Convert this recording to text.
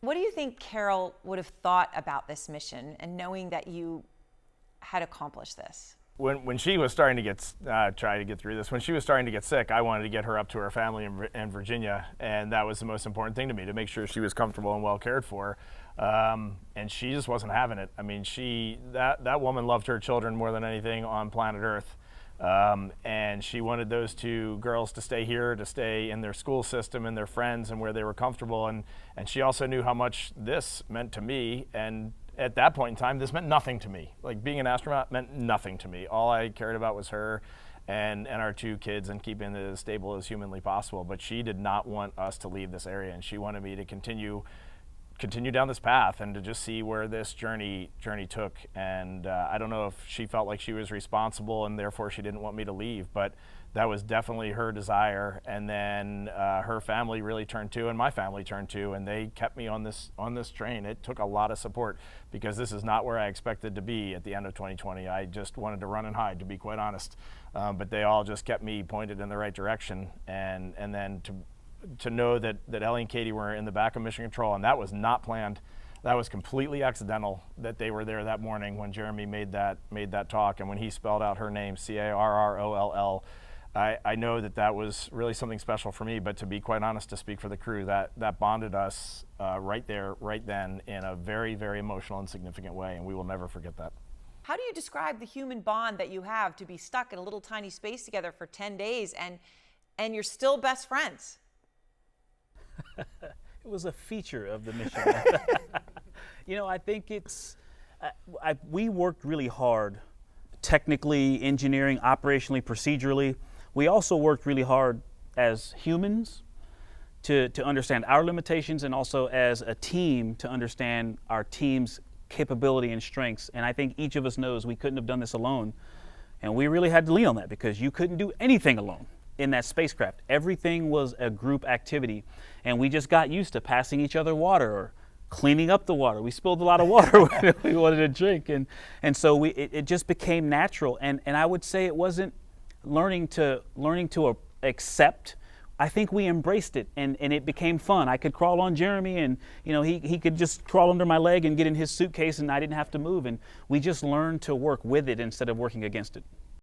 What do you think Carol would have thought about this mission and knowing that you had accomplished this? When she was starting to try to get through this, when she was starting to get sick, I wanted to get her up to her family in Virginia, and that was the most important thing to me, to make sure she was comfortable and well cared for. And she just wasn't having it. I mean, that woman loved her children more than anything on planet Earth. And she wanted those two girls to stay here, to stay in their school system and their friends and where they were comfortable. And she also knew how much this meant to me. And at that point in time, this meant nothing to me. Like, being an astronaut meant nothing to me. All I cared about was her and our two kids and keeping it as stable as humanly possible. But she did not want us to leave this area, and she wanted me to continue down this path and to just see where this journey took. And I don't know if she felt like she was responsible and therefore she didn't want me to leave, but that was definitely her desire. And then her family really turned to, and my family turned to, and they kept me on this train. It took a lot of support, because this is not where I expected to be at the end of 2020. I just wanted to run and hide, to be quite honest. But they all just kept me pointed in the right direction, and then to know that Ellie and Katie were in the back of Mission Control, and that was not planned. That was completely accidental, that they were there that morning when Jeremy made that talk, and when he spelled out her name, Carroll. I know that was really something special for me, but to be quite honest, to speak for the crew, that bonded us right there, right then, in a very, very emotional and significant way, and we will never forget that. How do you describe the human bond that you have to be stuck in a little tiny space together for 10 days and you're still best friends? It was a feature of the mission. You know, I think we worked really hard, technically, engineering, operationally, procedurally. We also worked really hard as humans to understand our limitations, and also as a team to understand our team's capability and strengths. And I think each of us knows we couldn't have done this alone. And we really had to lean on that, because you couldn't do anything alone in that spacecraft. Everything was a group activity, and we just got used to passing each other water or cleaning up the water. We spilled a lot of water when we wanted to drink, and so it just became natural. And I would say it wasn't learning to accept. I think we embraced it, and it became fun. I could crawl on Jeremy, and he could just crawl under my leg and get in his suitcase, and I didn't have to move. And we just learned to work with it instead of working against it.